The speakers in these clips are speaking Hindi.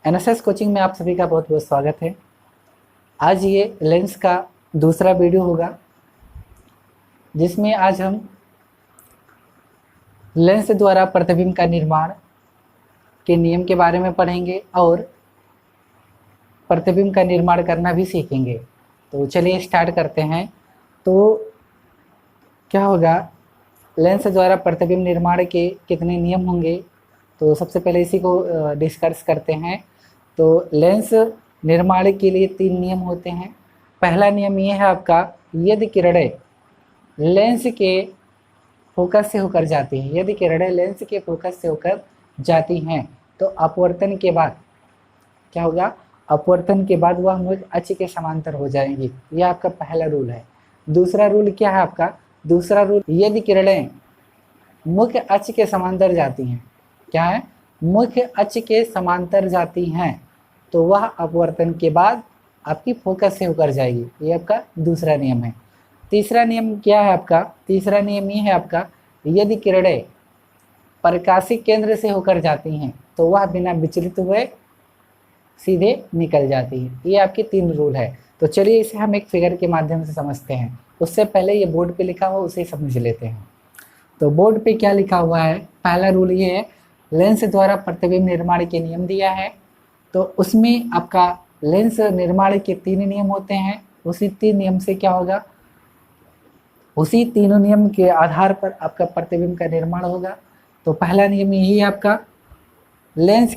एनएसएस कोचिंग में आप सभी का बहुत बहुत स्वागत है। आज ये लेंस का दूसरा वीडियो होगा, जिसमें आज हम लेंस द्वारा प्रतिबिंब का निर्माण के नियम के बारे में पढ़ेंगे और प्रतिबिंब का निर्माण करना भी सीखेंगे। तो चलिए स्टार्ट करते हैं। तो क्या होगा, लेंस द्वारा प्रतिबिंब निर्माण के कितने नियम होंगे, तो सबसे पहले इसी को डिस्कस करते हैं। तो लेंस निर्माण के लिए 3 नियम होते हैं। पहला नियम ये है आपका, यदि किरणें लेंस के फोकस से होकर जाती हैं, यदि किरणें लेंस के फोकस से होकर जाती हैं तो अपवर्तन के बाद क्या होगा, अपवर्तन के बाद वह मुख्य अक्ष के समांतर हो जाएंगी। यह आपका पहला रूल है। दूसरा रूल क्या है आपका, दूसरा रूल, यदि किरणें मुख्य अक्ष के समांतर जाती हैं, क्या है, मुख्य अक्ष के समांतर जाती हैं तो वह अपवर्तन के बाद आपकी फोकस से होकर जाएगी। ये आपका दूसरा नियम है। तीसरा नियम क्या है आपका, तीसरा नियम ये है आपका, यदि किरणें प्रकाशिक केंद्र से होकर जाती हैं तो वह बिना विचलित हुए सीधे निकल जाती है। ये आपके 3 रूल है। तो चलिए इसे हम एक फिगर के माध्यम से समझते हैं। उससे पहले ये बोर्ड पे लिखा हुआ उसे समझ लेते हैं। तो बोर्ड पे क्या लिखा हुआ है, पहला रूल ये है, लेंस द्वारा प्रतिबिंब निर्माण के नियम दिया है। तो उसमें आपका लेंस निर्माण के 3 नियम होते हैं। उसी 3 नियम से क्या होगा, उसी तीनों नियम के आधार पर आपका प्रतिबिंब का निर्माण होगा। तो पहला नियम यही है आपका, लेंस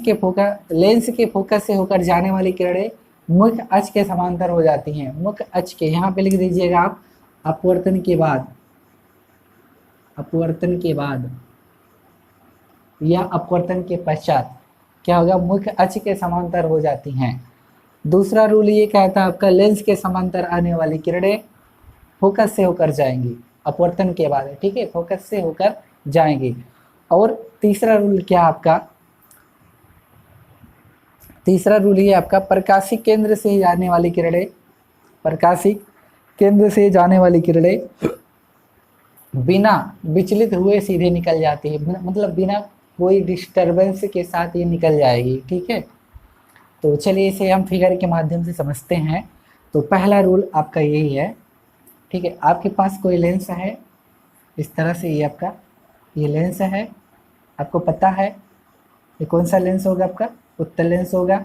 के फोकस से होकर जाने वाली किरणें मुख्य अक्ष के समांतर हो जाती हैं। मुख्य अक्ष के, यहाँ पे लिख दीजिएगा आप, अपवर्तन के बाद या अपवर्तन के पश्चात क्या होगा, मुख्य अक्ष के समांतर हो जाती हैं। दूसरा रूल ये कहता है आपका, लेंस के समांतर आने वाली किरणें फोकस से होकर जाएंगी अपवर्तन के बाद, ठीक है, फोकस से होकर जाएंगी। और तीसरा रूल क्या आपका, तीसरा रूल ये आपका, प्रकाशिक केंद्र से जाने वाली किरणें, प्रकाशिक केंद्र से जाने वाली किरणें बिना विचलित हुए सीधे निकल जाती है, मतलब बिना कोई डिस्टरबेंस के साथ ये निकल जाएगी, ठीक है। तो चलिए इसे हम फिगर के माध्यम से समझते हैं। तो पहला रूल आपका यही है, ठीक है। आपके पास कोई लेंस है इस तरह से, ये आपका ये लेंस है, आपको पता है ये कौन सा लेंस होगा, आपका उत्तल लेंस होगा,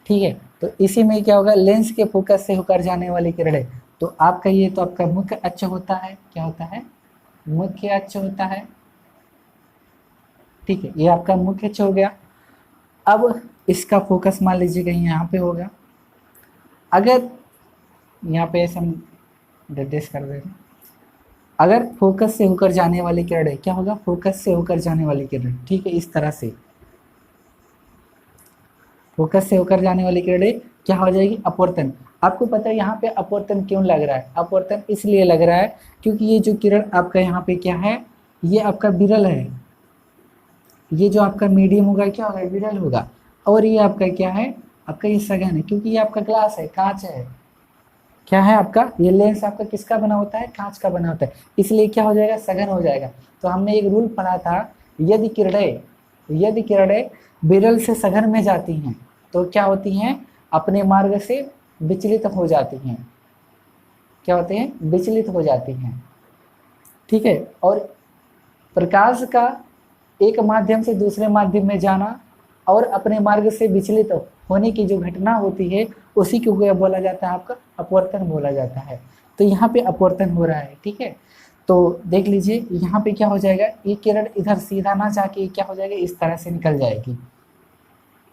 ठीक है। तो इसी में क्या होगा, लेंस के फोकस से होकर जाने वाली किरणें, तो आपका ये तो आपका मुख्य अक्ष होता है, क्या होता है, मुख्य अक्ष होता है, ठीक है, ये आपका मुख्य अक्ष हो गया। अब इसका फोकस मान लीजिए कहीं यहाँ पे होगा। अगर यहाँ पे ऐसे हम निर्देश कर देंगे, अगर फोकस से होकर जाने वाली किरणें, क्या होगा, फोकस से होकर जाने वाली किरणें, ठीक है, इस तरह से फोकस से होकर जाने वाली किरणें क्या हो जाएगी, अपवर्तन। आपको पता है यहाँ पे अपवर्तन क्यों लग रहा है, अपवर्तन इसलिए लग रहा है क्योंकि ये जो किरण आपका यहाँ पे क्या है, ये आपका विरल है, ये जो आपका मीडियम होगा क्या होगा, विरल होगा। और ये आपका क्या है, आपका ये सघन है, क्योंकि ये आपका ग्लास है, कांच है, क्या है आपका, ये लेंस आपका किसका बना होता है, कांच का बना होता है, इसलिए क्या हो जाएगा, सघन हो जाएगा। तो हमने एक रूल पढ़ा था, यदि किरणें विरल से सघन में जाती हैं तो क्या होती हैं, अपने मार्ग से विचलित हो जाती हैं, क्या होते हैं, विचलित हो जाती हैं, ठीक है। और प्रकाश का एक माध्यम से दूसरे माध्यम में जाना और अपने मार्ग से विचलित होने की जो घटना होती है उसी को क्या बोला जाता है, आपका अपवर्तन बोला जाता है। तो यहाँ पे अपवर्तन हो रहा है, ठीक है। तो देख लीजिए यहाँ पे क्या हो जाएगा, ये किरण इधर सीधा ना जाके क्या हो जाएगा, इस तरह से निकल जाएगी,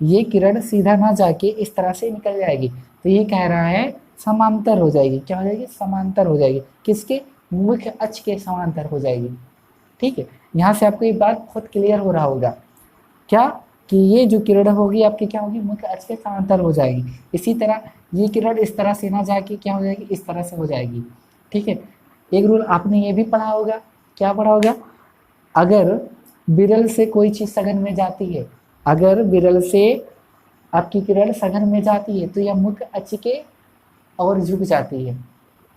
ये किरण सीधा ना जाके इस तरह से निकल जाएगी। तो ये कह रहा है समांतर हो जाएगी, क्या हो जाएगी, समांतर हो जाएगी, किसके, मुख्य अक्ष के समांतर हो जाएगी, ठीक है। यहाँ से आपको ये बात बहुत क्लियर हो रहा होगा क्या, कि ये जो किरण होगी आपकी क्या होगी, मुख्य अक्ष के समांतर हो जाएगी। इसी तरह ये किरण इस तरह से ना जाके क्या हो जाएगी, इस तरह से हो जाएगी, ठीक है। एक रूल आपने ये भी पढ़ा होगा, क्या पढ़ा होगा, अगर विरल से कोई चीज़ सघन में जाती है, अगर विरल से आपकी किरण सघन में जाती है तो यह मुख्य अक्ष के ओर झुक जाती है,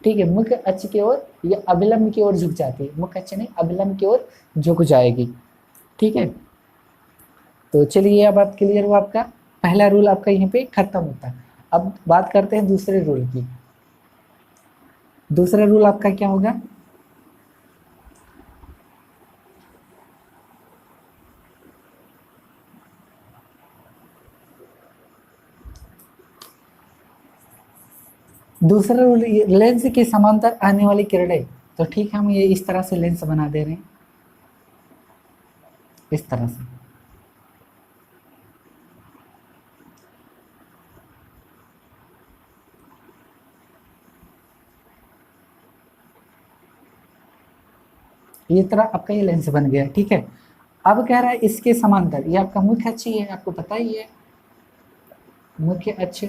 ठीक है, मुख्य अक्ष की ओर या अभिलंब की ओर झुक जाती है, मुख्य अक्ष नहीं अभिलंब की ओर झुक जाएगी, ठीक है। तो चलिए यह बात क्लियर हुआ आपका। पहला रूल आपका यहीं पे खत्म होता है। अब बात करते हैं दूसरे रूल की। दूसरा रूल आपका क्या होगा? दूसरा रूल लेंस के समांतर आने वाली किरणें, तो ठीक है हम ये इस तरह से लेंस बना दे रहे हैं, इस तरह से। ये तरह आपका ये लेंस बन गया, ठीक है। अब कह रहा है इसके समांतर, ये आपका मुख्य अक्ष है, आपको पता ही है मुख्य अक्ष।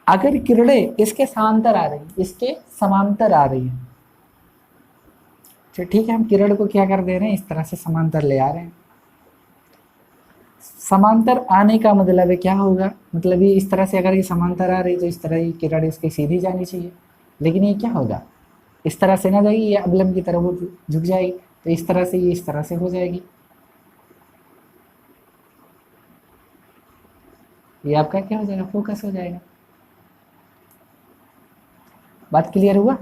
अगर किरणें इसके समांतर आ रही, इसके समांतर आ रही है, ठीक है, हम किरण को क्या कर दे रहे हैं, इस तरह से समांतर ले आ रहे हैं। समांतर आने का मतलब है क्या होगा, मतलब ये इस तरह से अगर ये समांतर आ रही तो इस तरह ये किरण इसकी सीधी जानी चाहिए, लेकिन ये क्या होगा, इस तरह से ना जाएगी, ये अवलंब की तरफ वो झुक जाएगी, तो इस तरह से ये इस तरह से हो जाएगी। ये आपका क्या हो जाएगा, फोकस हो जाएगा। बात क्लियर हुआ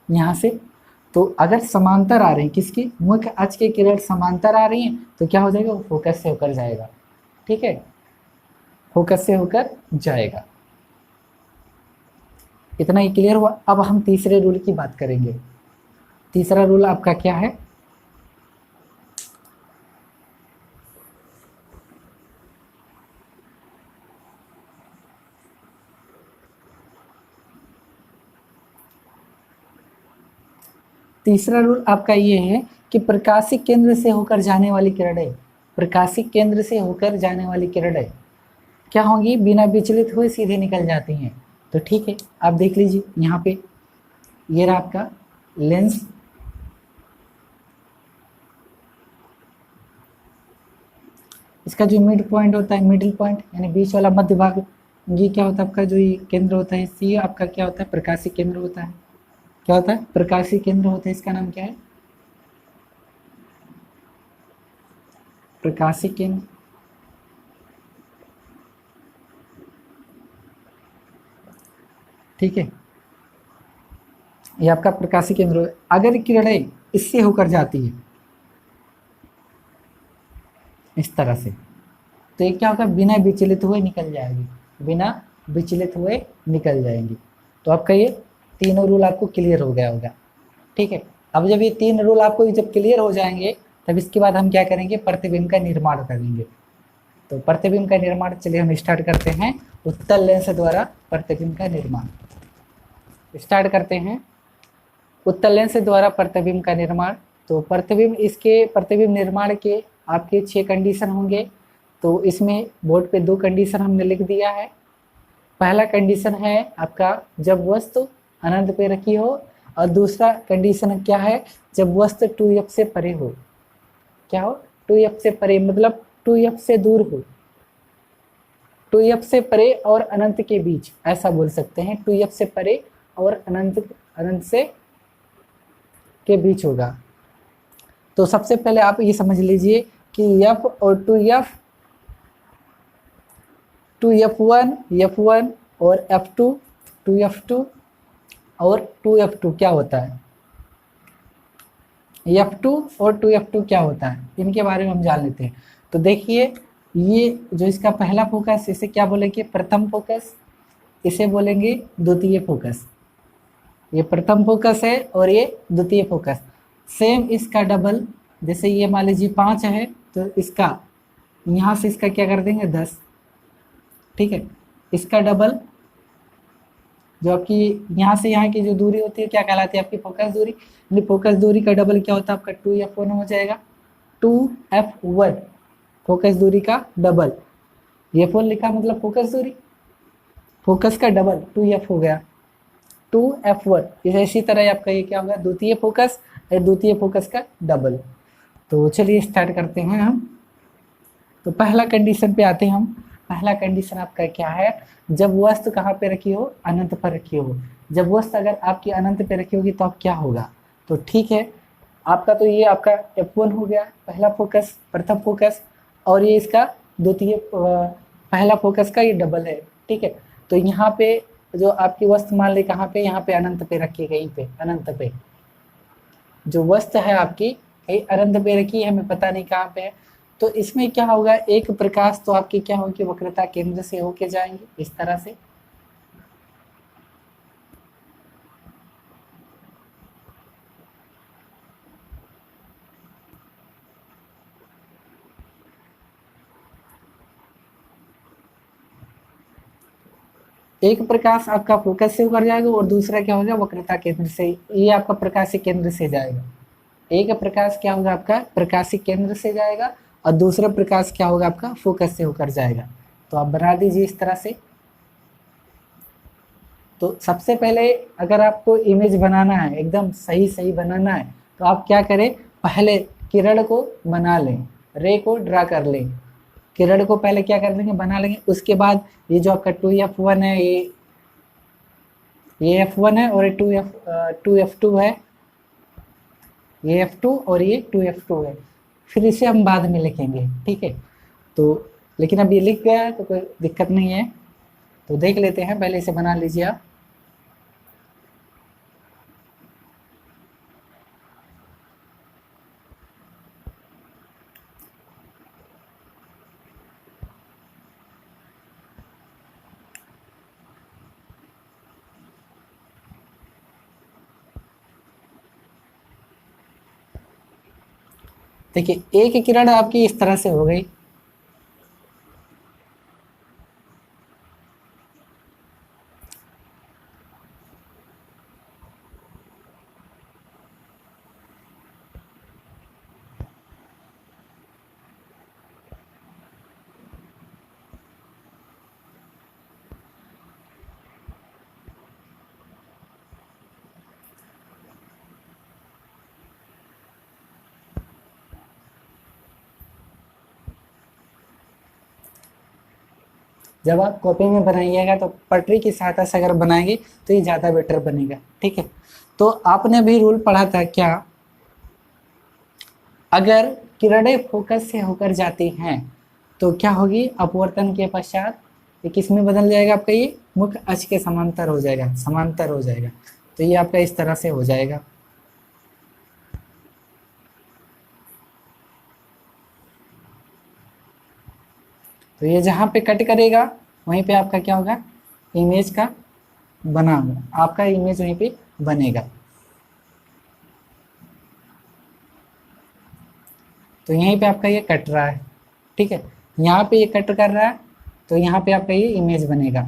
यहाँ से? तो अगर समांतर आ रही है, किसकी, मुख्य अक्ष के किरण समांतर आ रही हैं, तो क्या हो जाएगा, वो फोकस से होकर जाएगा, ठीक है, फोकस से होकर जाएगा। इतना ही क्लियर हुआ। अब हम तीसरे रूल की बात करेंगे। तीसरा रूल आपका क्या है, तीसरा रूल आपका ये है कि प्रकाशिक केंद्र से होकर जाने वाली किरणें, प्रकाशिक केंद्र से होकर जाने वाली किरणें क्या होंगी, बिना विचलित हुए सीधे निकल जाती हैं। तो ठीक है, आप देख लीजिए यहाँ पे, ये रहा आपका लेंस, इसका जो मिड पॉइंट होता है, मिडिल पॉइंट यानी बीच वाला मध्य भाग, ये क्या होता है आपका, जो ये केंद्र होता है, ये आपका क्या होता है, प्रकाशिक केंद्र होता है। क्या होता है, प्रकाशिक केंद्र होता है, इसका नाम क्या है, प्रकाशिक केंद्र। ठीक है, ये आपका प्रकाशिक केंद्र है। अगर किरणें इससे होकर जाती है इस तरह से, तो ये क्या होगा, बिना विचलित हुए निकल जाएगी, बिना विचलित हुए निकल जाएंगी। तो आपका ये तीनों रूल आपको क्लियर हो गया होगा, ठीक है। अब जब ये तीन रूल आपको जब क्लियर हो जाएंगे, तब इसके बाद हम क्या करेंगे, प्रतिबिंब का निर्माण करेंगे। तो प्रतिबिंब का निर्माण, चलिए हम स्टार्ट करते हैं। उत्तल लेंस द्वारा प्रतिबिंब का निर्माण स्टार्ट करते हैं। उत्तल लेंस द्वारा प्रतिबिंब का निर्माण, तो प्रतिबिंब, इसके प्रतिबिंब निर्माण के आपके 6 कंडीशन होंगे। तो इसमें बोर्ड पे 2 कंडीशन हमने लिख दिया है। पहला कंडीशन है आपका जब वस्तु अनंत पे रखी हो, और दूसरा कंडीशन क्या है, जब वस्तु 2f से परे हो। क्या हो, 2f से परे मतलब 2f से दूर हो, 2f से परे और अनंत के बीच, ऐसा बोल सकते हैं। 2f से परे और अनंत से के बीच होगा। तो सबसे पहले आप ये समझ लीजिए कि f और 2f, 2f1, f1 और f2, 2f2 और 2f2 क्या होता है, f2 और 2f2 क्या होता है, इनके बारे में हम जान लेते हैं। तो देखिए, ये जो इसका पहला फोकस, इसे क्या बोलेंगे, प्रथम फोकस, इसे बोलेंगे द्वितीय फोकस। ये प्रथम फोकस है और ये द्वितीय फोकस। सेम इसका डबल, जैसे ये मान लीजिए 5 है, तो इसका यहाँ से इसका क्या कर देंगे, 10, ठीक है। इसका डबल, जो आपकी यहाँ से यहाँ की जो दूरी होती है क्या कहलाती है, आपकी फोकस दूरी। फोकस दूरी का डबल क्या होता है आपका, 2f1 हो जाएगा। 2f1 फोकस दूरी का डबल, f1 लिखा मतलब फोकस दूरी, फोकस का डबल 2f हो गया, 2f1। इसी तरह आपका ये क्या होगा, द्वितीय फोकस, द्वितीय फोकस का डबल। तो चलिए स्टार्ट करते हैं हम। तो पहला कंडीशन पे आते हैं हम। पहला कंडीशन आपका क्या है, जब वस्तु कहाँ पे रखी हो, अनंत पर रखी हो। जब वस्तु अगर आपकी अनंत पे रखी होगी तो अब क्या होगा, तो ठीक है, आपका तो ये आपका f1 हो गया, पहला फोकस, प्रथम फोकस, और ये इसका द्वितीय पहला फोकस का ये डबल है, ठीक है। तो यहाँ पे जो आपकी वस्तु मान ली कहाँ पे, यहाँ पे अनंत पे रखी, कहीं पे अनंत पे जो वस्तु है आपकी कहीं अनंत पे रखी है, हमें पता नहीं कहाँ पे है। तो इसमें क्या होगा, एक प्रकाश तो आपकी क्या होगी, वक्रता केंद्र से होके जाएंगे इस तरह से। एक प्रकाश आपका फोकस से होकर जाएगा और दूसरा क्या होगा, वक्रता केंद्र से, ये आपका प्रकाशिक केंद्र से जाएगा। एक प्रकाश क्या होगा आपका प्रकाशिक केंद्र से जाएगा और दूसरा प्रकाश क्या होगा आपका फोकस से होकर जाएगा। तो आप बना दीजिए इस तरह से। तो सबसे पहले अगर आपको इमेज बनाना है, एकदम सही सही बनाना है, तो आप क्या करें, पहले किरण को बना लें, रे को ड्रा कर लें। किरण को पहले क्या कर लेंगे, बना लेंगे। उसके बाद ये जो आपका 2f1 है, ये f1 है और ये 2f2 है, ये f2 और ये 2f2 है। फिर इसे हम बाद में लिखेंगे, ठीक है। तो लेकिन अब ये लिख गया है तो कोई दिक्कत नहीं है। तो देख लेते हैं, पहले इसे बना लीजिए आप। देखिए एक किरण आपकी इस तरह से हो गई, जब आप कॉपी में बनाइएगा तो पटरी की सहायता से अगर बनाएंगे तो ये ज़्यादा बेटर बनेगा, ठीक है। तो आपने भी रूल पढ़ा था क्या, अगर किरणें फोकस से होकर जाती हैं तो क्या होगी, अपवर्तन के पश्चात ये किस में बदल जाएगा आपका, ये मुख्य अक्ष के समांतर हो जाएगा, समांतर हो जाएगा। तो ये आपका इस तरह से हो जाएगा। तो ये जहाँ पे कट करेगा वहीं पे आपका क्या होगा, इमेज का बना होगा, आपका इमेज वहीं पे बनेगा। तो यहीं पे आपका ये कट रहा है, ठीक है, यहाँ पे ये कट कर रहा है तो यहाँ पे आपका ये इमेज बनेगा।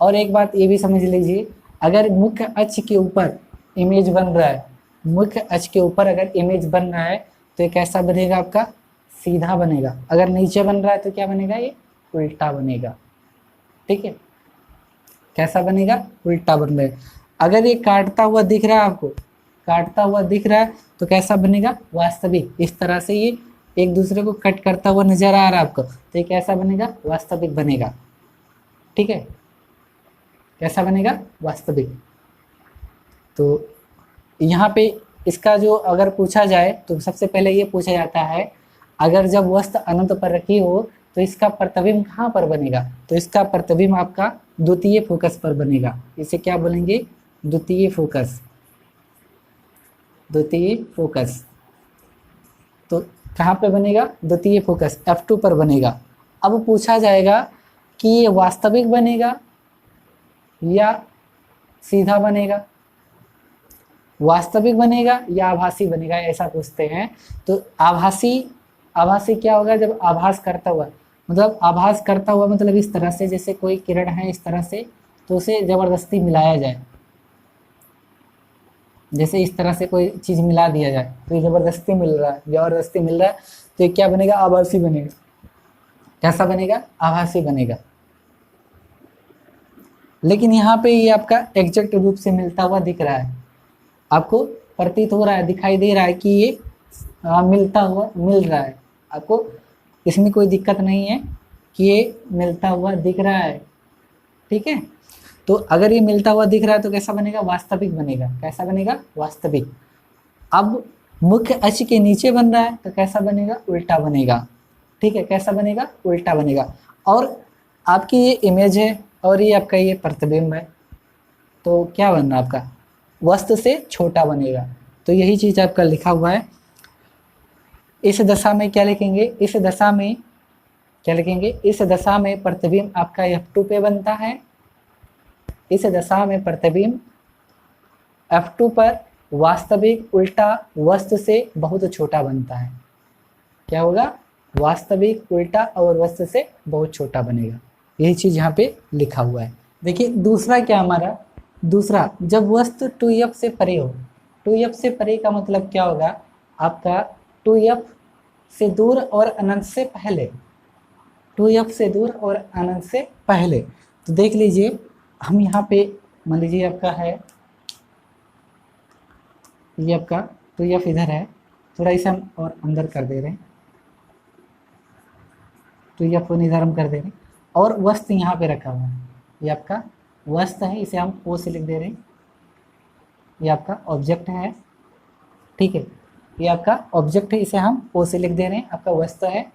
और एक बात ये भी समझ लीजिए, अगर मुख्य अक्ष के ऊपर इमेज बन रहा है, मुख्य अक्ष के ऊपर अगर इमेज बन रहा है तो ये कैसा बनेगा आपका, सीधा बनेगा। अगर नीचे बन रहा है तो क्या बनेगा, ये उल्टा बनेगा, ठीक है। कैसा बनेगा, उल्टा बन रहा है। अगर ये काटता हुआ दिख रहा है आपको, काटता हुआ दिख रहा है तो कैसा बनेगा, वास्तविक। इस तरह से ये एक दूसरे को कट करता हुआ नजर आ रहा है आपको, तो ये कैसा बनेगा, वास्तविक बनेगा, ठीक है। कैसा बनेगा, वास्तविक। तो यहाँ पे इसका जो अगर पूछा जाए तो सबसे पहले ये पूछा जाता है, अगर जब वस्तु अनंत पर रखी हो तो इसका प्रतिबिंब कहाँ पर बनेगा, तो इसका प्रतिबिंब आपका द्वितीय फोकस पर बनेगा। इसे क्या बोलेंगे, द्वितीय फोकस, द्वितीय फोकस। तो कहाँ पे बनेगा, द्वितीय फोकस F2 पर बनेगा। अब पूछा जाएगा कि ये वास्तविक बनेगा या सीधा बनेगा, वास्तविक बनेगा या आभासी बनेगा, ऐसा पूछते हैं। तो आभासी क्या होगा, जब आभास करता हुआ, मतलब आभास करता हुआ मतलब इस तरह से, जैसे कोई किरण है इस तरह से, तो उसे जबरदस्ती मिलाया जाए, जैसे इस तरह से कोई चीज मिला दिया जाए तो ये जबरदस्ती मिल रहा है, जबरदस्ती मिल रहा है, तो ये क्या बनेगा, आभासी बनेगा। कैसा बनेगा, आभासी बनेगा। लेकिन यहाँ पे ये आपका एग्जैक्ट रूप से मिलता हुआ दिख रहा है, आपको प्रतीत हो रहा है, दिखाई दे रहा है कि ये मिलता हुआ मिल रहा है आपको, इसमें कोई दिक्कत नहीं है कि ये मिलता हुआ दिख रहा है, ठीक है। तो अगर ये मिलता हुआ दिख रहा है तो कैसा बनेगा, वास्तविक बनेगा। कैसा बनेगा, वास्तविक। अब मुख्य अक्ष के नीचे बन रहा है तो कैसा बनेगा, उल्टा बनेगा, ठीक है, कैसा बनेगा, उल्टा बनेगा। और आपकी ये इमेज है और ये आपका ये प्रतिबिंब है, तो क्या बनना आपका, वस्तु से छोटा बनेगा। तो यही चीज आपका लिखा हुआ है। इस दशा में क्या लिखेंगे, इस दशा में क्या लिखेंगे, इस दशा में प्रतिबिंब आपका F2 पे बनता है। इस दशा में प्रतिबिंब F2 पर वास्तविक उल्टा वस्तु से बहुत छोटा बनता है। क्या होगा, वास्तविक उल्टा और वस्तु से बहुत छोटा बनेगा। यही चीज यहाँ पे लिखा हुआ है। देखिए दूसरा क्या हमारा, दूसरा जब वस्तु 2f से परे हो, 2f से परे का मतलब क्या होगा आपका, 2f से दूर और अनंत से पहले, 2f से दूर और अनंत से पहले। तो देख लीजिए हम यहाँ पे मान लीजिए आपका है ये आपका 2f इधर है, थोड़ा इसे हम और अंदर कर दे रहे हैं, 2f को इधर हम कर दे रहे हैं और वस्तु यहाँ पे रखा हुआ है, ये आपका वस्तु है, इसे हम O से लिख दे रहे हैं। ये आपका ऑब्जेक्ट है, ठीक है, ये आपका ऑब्जेक्ट है, इसे हम O से लिख दे रहे हैं, आपका वस्तु है।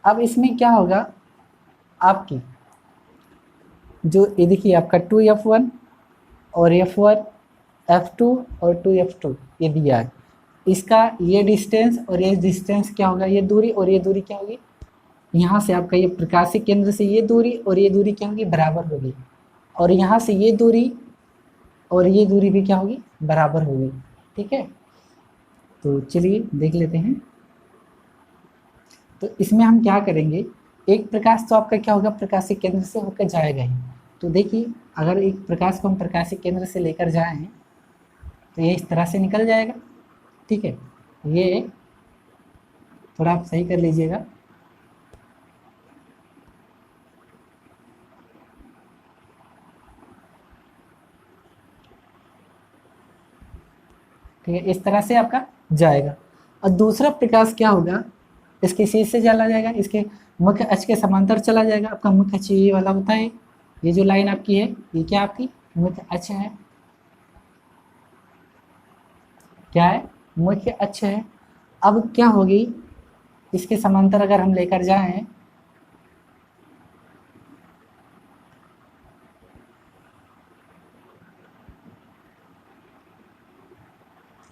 अब इसमें क्या होगा, आपकी जो ये देखिए आपका 2f1 और f1, f2 और 2f2 ये दिया है, इसका ये डिस्टेंस और ये डिस्टेंस क्या होगा, ये दूरी और ये दूरी क्या होगी, यहाँ से आपका ये प्रकाशिक केंद्र से ये दूरी और ये दूरी क्या होगी, बराबर होगी। और यहाँ से ये दूरी और ये दूरी भी क्या होगी, बराबर होगी। ठीक है, तो चलिए देख लेते हैं। तो इसमें हम क्या करेंगे, एक प्रकाश तो आपका क्या होगा, प्रकाशिक केंद्र से होकर जाएगा ही। तो देखिए अगर एक प्रकाश को हम प्रकाशिक केंद्र से लेकर जाएं तो ये इस तरह से निकल जाएगा। ठीक है, ये थोड़ा आप सही कर लीजिएगा। ठीक है, इस तरह से आपका जाएगा। और दूसरा प्रकाश क्या होगा, इसके शीर्ष से चला जाएगा, इसके मुख्य अक्ष के समांतर चला जाएगा। आपका मुख्य अक्ष ये वाला होता है, ये जो लाइन आपकी है ये क्या आपकी मुख्य अक्ष है, क्या है, मुख्य अक्ष है। अब क्या होगी, इसके समांतर अगर हम लेकर जाएं,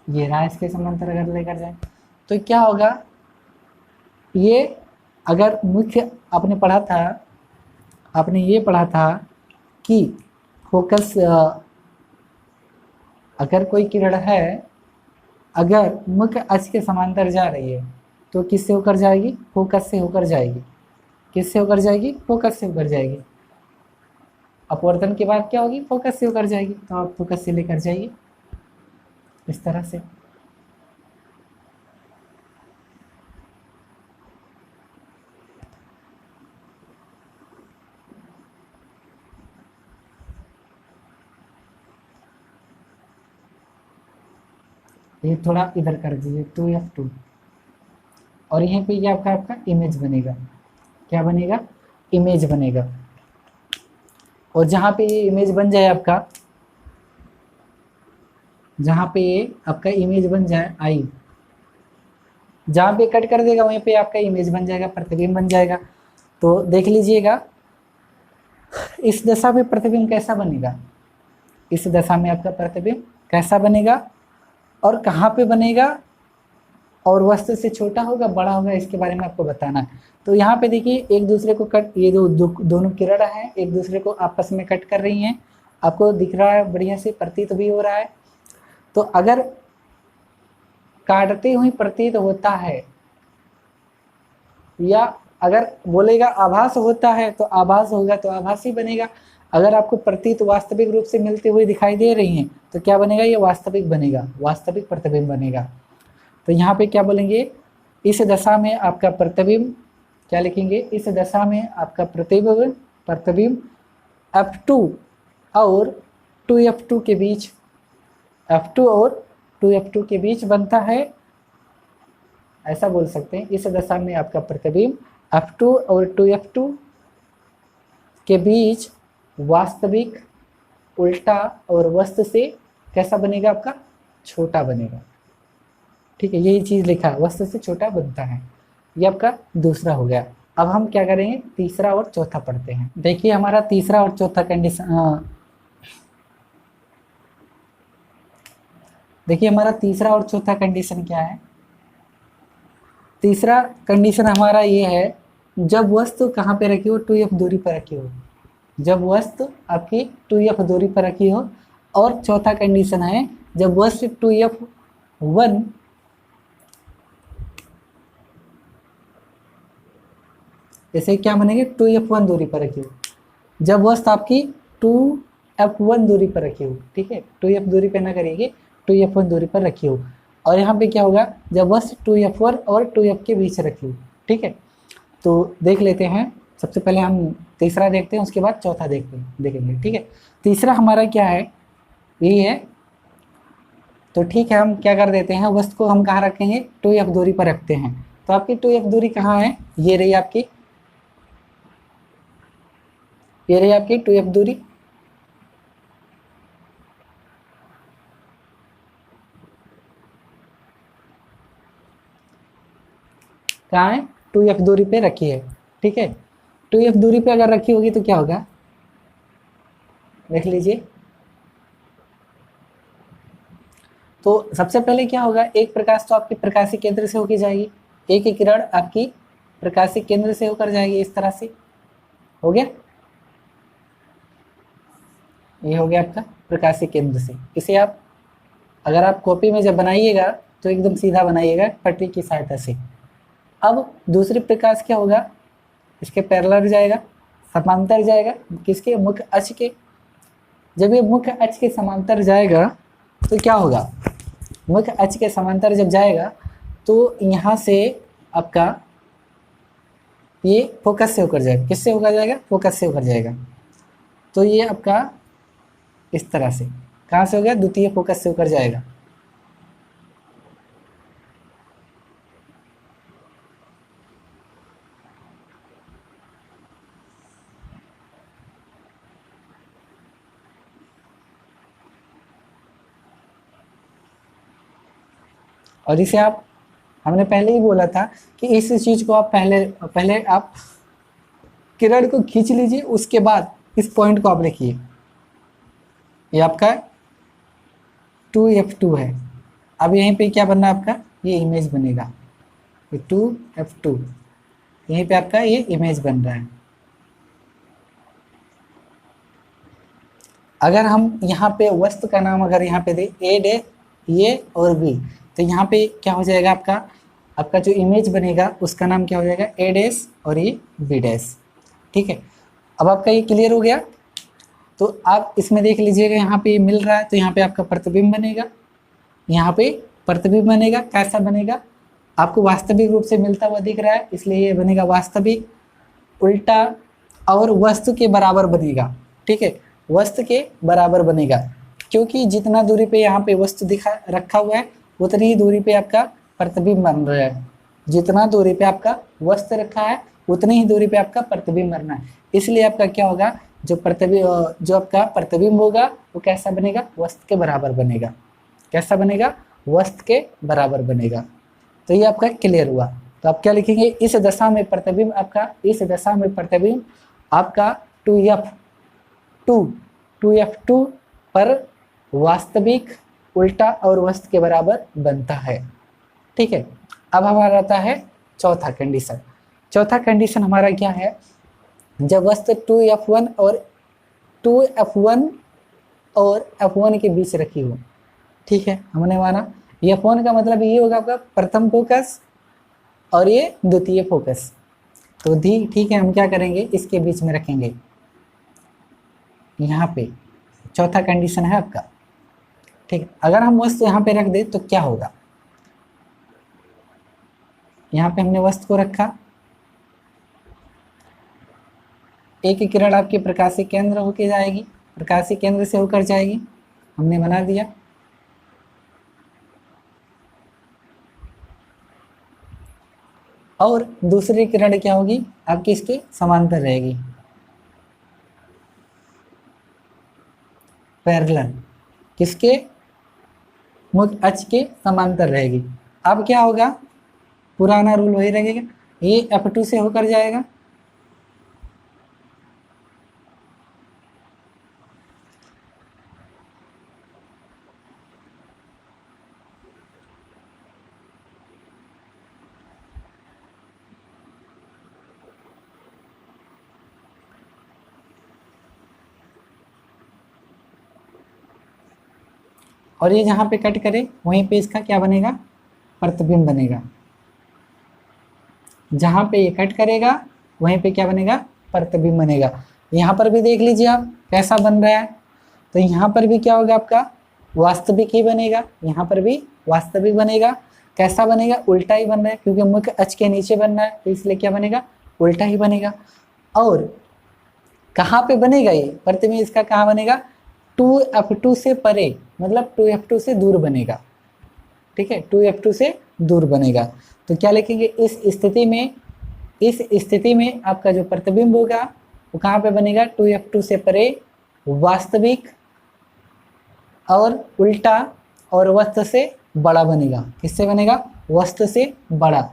ये रहा इसके समांतर अगर लेकर जाएं तो क्या होगा, ये अगर मुख्य आपने पढ़ा था, आपने ये पढ़ा था कि फोकस, अगर कोई किरण है अगर मुख्य अक्ष के समांतर जा रही है तो किससे होकर जाएगी, फोकस से होकर जाएगी। किससे होकर जाएगी, फोकस से होकर जाएगी। अपवर्तन के बाद क्या होगी, फोकस से होकर जाएगी। तो आप फोकस से लेकर जाइए इस तरह से। ये थोड़ा इधर कर दीजिए 2f2 और यहीं पे ये आपका आपका इमेज बनेगा। क्या बनेगा, इमेज बनेगा। और जहाँ पे ये इमेज बन जाए आपका, जहाँ पे ये आपका इमेज बन जाए आई, जहाँ पे कट कर देगा वहीं पे आपका इमेज बन जाएगा, प्रतिबिंब बन जाएगा। तो देख लीजिएगा इस दशा में प्रतिबिंब कैसा बनेगा, इस दशा में आपका प्रतिबिंब कैसा बनेगा और कहाँ पे बनेगा और वस्तु से छोटा होगा बड़ा होगा, इसके बारे में आपको बताना है। तो यहाँ पे देखिए एक दूसरे को कट, ये दोनों किरण हैं एक दूसरे को आपस में कट कर रही हैं, आपको दिख रहा है, बढ़िया से प्रतीत भी हो रहा है। तो अगर काटते हुए प्रतीत होता है या अगर बोलेगा आभास होता है तो आभास होगा, तो आभासी बनेगा। अगर आपको प्रतीत वास्तविक रूप से मिलते हुए दिखाई दे रही हैं तो क्या बनेगा, ये वास्तविक बनेगा, वास्तविक प्रतिबिंब बनेगा। तो यहाँ पे क्या बोलेंगे, इस दशा में आपका प्रतिबिंब क्या लिखेंगे, इस दशा में आपका प्रतिबिंब F2 और 2f2 के बीच, F2 और 2f2 के बीच बनता है, ऐसा बोल सकते हैं। इस दशा में आपका प्रतिबिंब F2 और 2f2 के बीच वास्तविक उल्टा और वस्तु से कैसा बनेगा, आपका छोटा बनेगा। ठीक है, यही चीज लिखा है, वस्तु से छोटा बनता है। ये आपका दूसरा हो गया। अब हम क्या करेंगे, तीसरा और चौथा पढ़ते हैं। देखिए हमारा तीसरा और चौथा कंडीशन, देखिए हमारा तीसरा और चौथा कंडीशन क्या है। तीसरा कंडीशन हमारा ये है, जब वस्तु कहाँ पे रखी हो, 2f दूरी पर रखी हो, जब वस्तु आपकी 2f दूरी पर रखी हो। और चौथा कंडीशन है, जब वस्तु 2f1 जैसे क्या बनेंगे, 2f1 दूरी पर रखी हो, जब वस्तु आपकी 2f1 दूरी पर रखी हो, ठीक है, 2f दूरी पर ना करिएगा, 2f1 दूरी पर रखी हो। और यहाँ पे क्या होगा, जब वस्तु 2f1 और 2f के बीच रखी हो, ठीक है। तो देख लेते हैं, सबसे पहले हम तीसरा देखते हैं, उसके बाद चौथा देखेंगे, ठीक है। तीसरा हमारा क्या है, ये है। तो ठीक है, हम क्या कर देते हैं, वस्तु को हम कहाँ रखेंगे, 2f दूरी पर रखते हैं। तो आपकी 2f दूरी कहाँ है, ये रही आपकी, ये रही आपकी 2f दूरी। कहाँ है, 2f दूरी पे रखी है, ठीक है। 2f दूरी पे अगर रखी होगी तो क्या होगा, देख लीजिए। तो सबसे पहले क्या होगा, एक प्रकाश तो आपकी प्रकाशीय केंद्र से होकर जाएगी, एक ही किरण आपकी प्रकाशीय केंद्र से होकर जाएगी, इस तरह से हो गया। ये हो गया आपका प्रकाशीय केंद्र से। इसे आप अगर आप कॉपी में जब बनाइएगा तो एकदम सीधा बनाइएगा पट्टी की सहायता से। अब दूसरी प्रकाश क्या होगा, इसके पैरेलल जाएगा, समांतर जाएगा, किसके, मुख्य अक्ष के। जब ये मुख्य अक्ष के समांतर जाएगा तो क्या होगा, मुख्य अक्ष के समांतर जब जाएगा तो यहाँ से आपका ये फोकस से होकर जाएगा, किससे होकर जाएगा, फोकस से होकर जाएगा। तो ये आपका इस तरह से कहाँ से हो गया, द्वितीय फोकस से होकर जाएगा। और इसे आप, हमने पहले ही बोला था कि इस चीज को आप पहले आप किरण को खींच लीजिए, उसके बाद इस पॉइंट को आप लिखिए। ये आपका 2f2 है। अब यहीं पे क्या बनना है आपका, ये इमेज बनेगा, ये 2f2, यहीं पे आपका ये इमेज बन रहा है। अगर हम यहाँ पे वस्तु का नाम अगर यहाँ पे दे ए डे ये और बी, तो यहाँ पे क्या हो जाएगा, आपका जो इमेज बनेगा उसका नाम क्या हो जाएगा, ए डैश और ये बी डैश, ठीक है। अब आपका ये क्लियर हो गया। तो आप इसमें देख लीजिएगा, यहाँ पे मिल रहा है तो यहाँ पे आपका प्रतिबिंब बनेगा, यहाँ पे प्रतिबिंब बनेगा, कैसा बनेगा, आपको वास्तविक रूप से मिलता हुआ दिख रहा है, इसलिए ये बनेगा वास्तविक, उल्टा और वस्तु के बराबर बनेगा, ठीक है, वस्तु के बराबर बनेगा, क्योंकि जितना दूरी पे यहाँ पे वस्तु रखा हुआ है उतनी ही दूरी पे आपका प्रतिबिंब बन रहा है, जितना दूरी पे आपका वस्तु रखा है उतनी ही दूरी पे आपका प्रतिबिंब बनना है। इसलिए आपका क्या होगा, जो आपका प्रतिबिंब होगा वो कैसा बनेगा, वस्तु के बराबर बनेगा। कैसा बनेगा, वस्तु के बराबर बनेगा। तो ये आपका क्लियर हुआ। तो आप क्या लिखेंगे, इस दशा में प्रतिबिंब आपका 2f2 पर वास्तविक, उल्टा और वस्तु के बराबर बनता है, ठीक है। अब हमारा आता है चौथा कंडीशन। चौथा कंडीशन हमारा क्या है, जब वस्तु 2f1 और f1 के बीच रखी हो, ठीक है। हमने माना f1 का मतलब ये होगा आपका प्रथम फोकस और ये द्वितीय फोकस। तो ठीक है, हम क्या करेंगे, इसके बीच में रखेंगे, यहाँ पे चौथा कंडीशन है आपका, ठीक है। अगर हम वस्तु यहाँ पे रख दे तो क्या होगा, यहाँ पे हमने वस्तु को रखा, एक किरण आपके प्रकाशीय केंद्र होके जाएगी, प्रकाशीय केंद्र से होकर जाएगी, हमने बना दिया। और दूसरी किरण क्या होगी, आपकी इसके समांतर रहेगी, पैरेलल, किसके, मुख्य अक्ष के समांतर रहेगी। अब क्या होगा, पुराना रूल वही रहेगा, ये F2 से होकर जाएगा, और ये जहाँ पे कट करे वहीं पे इसका क्या बनेगा, प्रतिबिंब बनेगा। जहाँ पे ये कट करेगा वहीं पे क्या बनेगा, प्रतिबिंब बनेगा। यहाँ पर भी देख लीजिए आप कैसा बन रहा है, तो यहाँ पर भी क्या होगा आपका वास्तविक ही बनेगा, यहाँ पर भी वास्तविक बनेगा। कैसा बनेगा, उल्टा ही बन रहा है, क्योंकि मुख्य अक्ष के नीचे बन रहा है, तो इसलिए क्या बनेगा, उल्टा ही बनेगा। और कहाँ पे बनेगा ये प्रतिबिंब, इसका कहाँ बनेगा, 2F2 से परे, मतलब 2F2 से दूर बनेगा। ठीक है, 2F2 से दूर बनेगा। तो क्या लिखेंगे, इस स्थिति में आपका जो प्रतिबिंब होगा वो कहाँ पे बनेगा, 2F2 से परे, वास्तविक और उल्टा और वस्तु से बड़ा बनेगा। किससे बनेगा, वस्तु से बड़ा,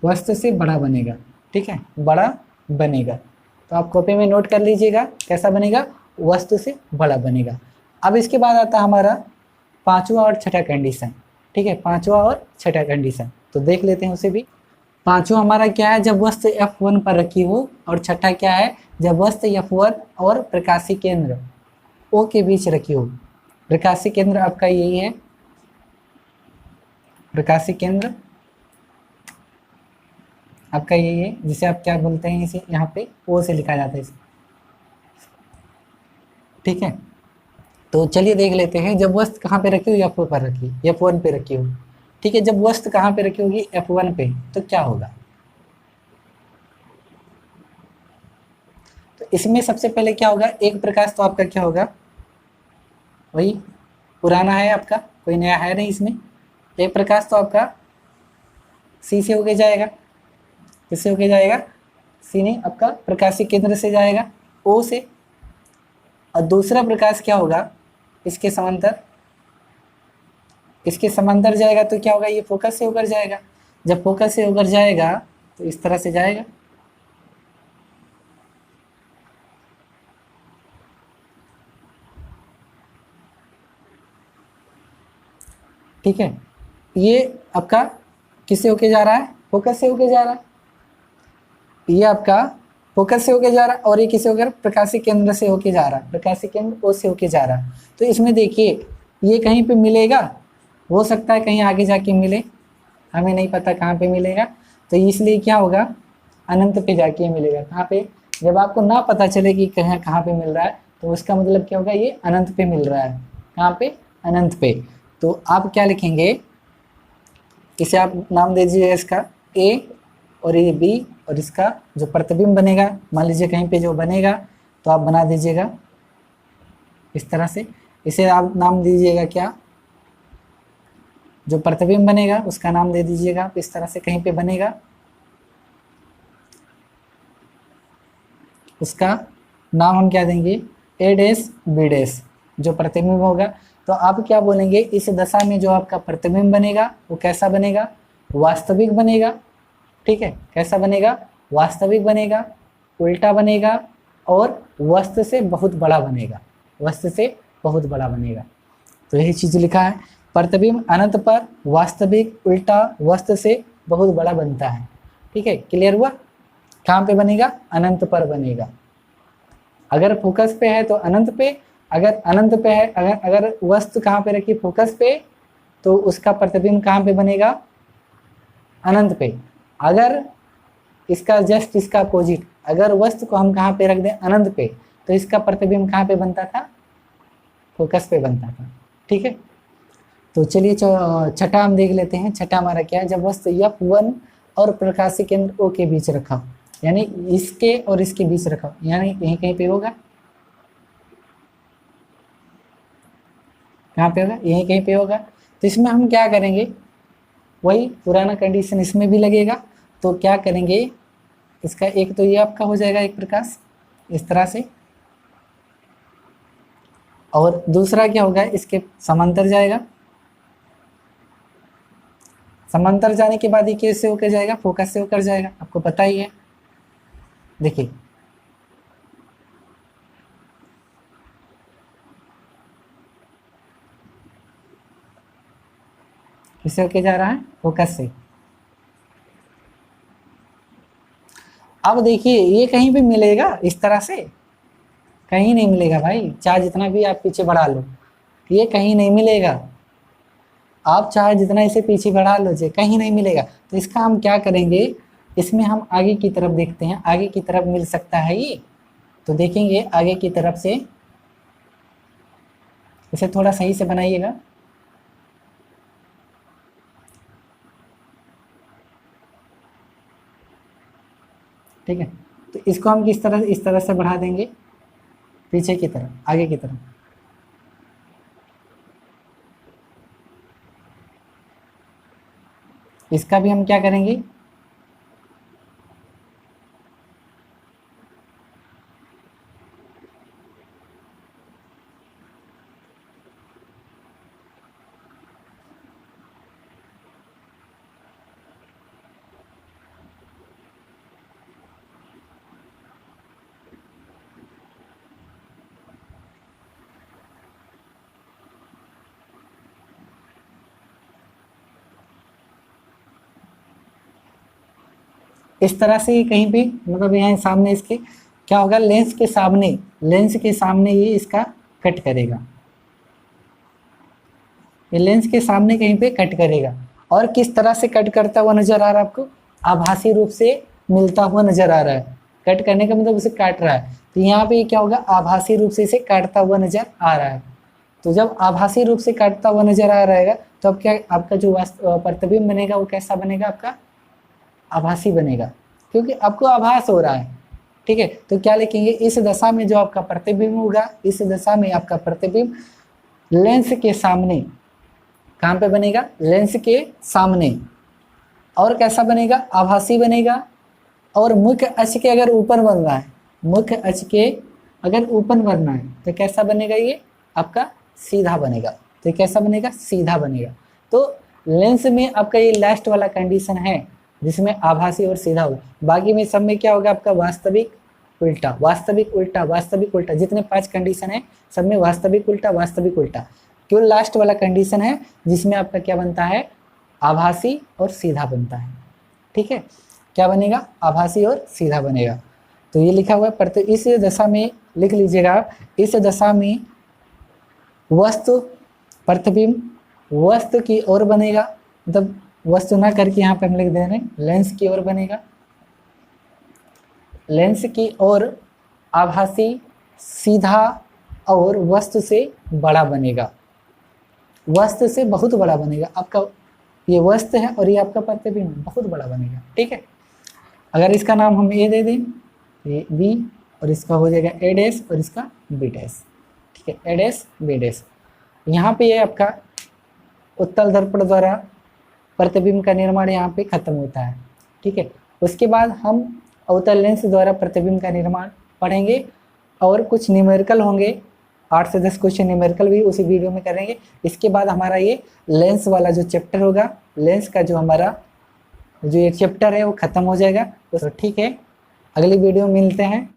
वस्तु से बड़ा बनेगा। ठीक है, बड़ा बनेगा। तो आप कॉपी में नोट कर लीजिएगा कैसा बनेगा, वस्तु से बड़ा बनेगा। अब इसके बाद आता है हमारा पांचवा और छठा कंडीशन। ठीक है, पांचवा और छठा कंडीशन तो देख लेते हैं उसे भी। पांचवा हमारा क्या है, जब वस्तु F1 पर रखी हो, और छठा क्या है, जब वस्तु F1 और प्रकाशीय केंद्र O के बीच रखी हो। प्रकाशीय केंद्र आपका यही है, प्रकाशीय केंद्र आपका यही है, जिसे आप क्या बोलते हैं, इसे यहाँ पे O से लिखा जाता है इसे। ठीक है, तो चलिए देख लेते हैं, जब वस्तु कहाँ पे रखी हो, F1 पर रखी, F1 पे रखी हो। ठीक है, जब वस्तु कहाँ पे रखी होगी, F1 पे, तो क्या होगा, तो इसमें सबसे पहले क्या होगा, एक प्रकाश तो आपका क्या होगा, वही पुराना है आपका, कोई नया है नहीं इसमें। एक प्रकाश तो आपका C से होके जाएगा, किससे होके जाएगा, C ने आपका प्रकाशीय केंद्र से जाएगा O से। और दूसरा प्रकाश क्या होगा, इसके समांतर, इसके समांतर जाएगा, तो क्या होगा, ये फोकस से होकर जाएगा। जब फोकस से होकर जाएगा तो इस तरह से जाएगा। ठीक है, ये आपका किससे होके जा रहा है, फोकस से होके जा रहा है, ये आपका फोकस से होके जा रहा है, और ये किससे होकर, प्रकाशीय केंद्र से होके जा रहा है, प्रकाशीय केंद्र O से होके जा रहा है। तो इसमें देखिए ये कहीं पे मिलेगा, हो सकता है कहीं आगे जाके मिले, हमें नहीं पता कहाँ पे मिलेगा, तो इसलिए क्या होगा, अनंत पे जाके मिलेगा। कहाँ पे, जब आपको ना पता चले कि कहाँ पे मिल रहा है, तो उसका मतलब क्या होगा, ये अनंत पे मिल रहा है। कहाँ पे, अनंत पे। तो आप क्या लिखेंगे, इसे आप नाम दे दीजिए इसका A, और ये B, और इसका जो प्रतिबिंब बनेगा, मान लीजिए कहीं पे जो बनेगा तो आप बना दीजिएगा इस तरह से। इसे आप नाम दीजिएगा क्या, जो प्रतिबिंब बनेगा उसका नाम दे दीजिएगा इस तरह से, कहीं पे बनेगा उसका नाम हम क्या देंगे, A' B', जो प्रतिबिंब होगा। तो आप क्या बोलेंगे, इस दशा में जो आपका प्रतिबिंब बनेगा वो कैसा बनेगा, वास्तविक बनेगा। ठीक है, कैसा बनेगा, वास्तविक बनेगा, उल्टा बनेगा, और वस्तु से बहुत बड़ा बनेगा, वस्तु से बहुत बड़ा बनेगा। तो यही चीज़ लिखा है, प्रतिबिंब अनंत पर, वास्तविक, उल्टा, वस्तु से बहुत बड़ा बनता है। ठीक है, क्लियर हुआ। कहाँ पे बनेगा, अनंत पर बनेगा। अगर फोकस पे है तो अनंत पे, अगर अनंत पे है, अगर वस्तु कहाँ पे रखी, फोकस पे, तो उसका प्रतिबिंब कहाँ पे बनेगा, अनंत पे। अगर इसका जस्ट इसका अपोजिट, अगर वस्तु को हम कहाँ पे रख दें, अनंत पे, तो इसका प्रतिबिंब कहाँ पे बनता था, फोकस पे बनता था। ठीक है, तो चलिए छठा हम देख लेते हैं। छठा हमारा क्या है, जब वस्तु F1 और प्रकाशीय केंद्र O के बीच रखा, यानी इसके और इसके बीच रखा, यानी यहीं कहीं पे होगा, कहाँ पे होगा, यहीं कहीं पे होगा। तो इसमें हम क्या करेंगे, वही पुराना कंडीशन इसमें भी लगेगा। तो क्या करेंगे, इसका एक तो ये आपका हो जाएगा एक प्रकाश इस तरह से, और दूसरा क्या होगा, इसके समांतर जाएगा, समांतर जाने के बाद ये कैसे होकर जाएगा, फोकस से होकर जाएगा, आपको पता ही है। देखिए किससे होके जा रहा है, फोकस से। अब देखिए ये कहीं भी मिलेगा इस तरह से, कहीं नहीं मिलेगा भाई, चाहे जितना भी आप पीछे बढ़ा लो ये कहीं नहीं मिलेगा। आप चाहे जितना इसे पीछे बढ़ा लो कहीं नहीं मिलेगा। तो इसका हम क्या करेंगे, इसमें हम आगे की तरफ देखते हैं, आगे की तरफ मिल सकता है ये। तो देखेंगे आगे की तरफ से, इसे थोड़ा सही से बनाइएगा। ठीक है, तो इसको हम किस तरह, इस तरह से बढ़ा देंगे पीछे की तरफ, आगे की तरफ। इसका भी हम क्या करेंगे, इस तरह से कहीं पे, मतलब यहाँ सामने इसके क्या होगा, लेंस के सामने, लेंस के सामने ये इसका कट करेगा, ये लेंस के सामने कहीं पे कट करेगा। और किस तरह से कट करता हुआ नजर आ रहा है आपको, आभासी रूप से मिलता हुआ नजर आ रहा है। कट करने का मतलब उसे काट रहा है, तो यहाँ पे क्या होगा, आभासी रूप से इसे काटता हुआ नजर आ रहा है। तो जब आभासी रूप से काटता हुआ नजर आ रहेगा तो अब क्या, आपका जो प्रतिबिंब बनेगा वो कैसा बनेगा, आपका आभासी बनेगा, क्योंकि आपको आभास हो रहा है। ठीक है, तो क्या लिखेंगे, इस दशा में जो आपका प्रतिबिंब होगा, इस दशा में आपका प्रतिबिंब लेंस के सामने, कहाँ पे बनेगा, लेंस के सामने। और कैसा बनेगा, आभासी बनेगा। और मुख्य अक्ष के अगर ऊपर बन रहा है, मुख्य अक्ष के अगर ऊपर बनना है तो कैसा बनेगा, ये आपका सीधा बनेगा। तो कैसा बनेगा, सीधा बनेगा। तो लेंस में आपका ये लास्ट वाला कंडीशन है जिसमें आभासी और सीधा होगा। बाकी में सब में क्या होगा, आपका वास्तविक उल्टा, वास्तविक उल्टा, वास्तविक उल्टा। जितने 5 कंडीशन है सब में वास्तविक उल्टा, वास्तविक उल्टा। केवल लास्ट वाला कंडीशन है जिसमें आपका क्या बनता है, आभासी और सीधा बनता है। ठीक है, क्या बनेगा, आभासी और सीधा बनेगा। तो ये लिखा हुआ है, इस दशा में लिख लीजिएगा आप, इस दशा में वस्तु प्रतिबिंब वस्तु की ओर बनेगा, मतलब वस्तु ना करके यहाँ पर हम लिख दे रहे हैं लेंस की ओर बनेगा, लेंस की ओर आभासी, सीधा और वस्तु से बड़ा बनेगा, वस्तु से बहुत बड़ा बनेगा। आपका ये वस्तु है और ये आपका प्रतिबिंब बहुत बड़ा बनेगा। ठीक है, अगर इसका नाम हम ए दे दें, ये बी, और इसका हो जाएगा ए डैश और इसका बी डैश। ठीक है, ए डैश बी डैश। यहाँ पे ये आपका उत्तल दर्पण द्वारा प्रतिबिंब का निर्माण यहाँ पे खत्म होता है। ठीक है, उसके बाद हम अवतल लेंस द्वारा प्रतिबिंब का निर्माण पढ़ेंगे और कुछ न्यूमेरिकल होंगे, 8 से 10 क्वेश्चन न्यूमेरिकल भी उसी वीडियो में करेंगे। इसके बाद हमारा ये लेंस वाला जो चैप्टर होगा, लेंस का जो हमारा जो ये चैप्टर है वो खत्म हो जाएगा। तो ठीक है, अगली वीडियो में मिलते हैं।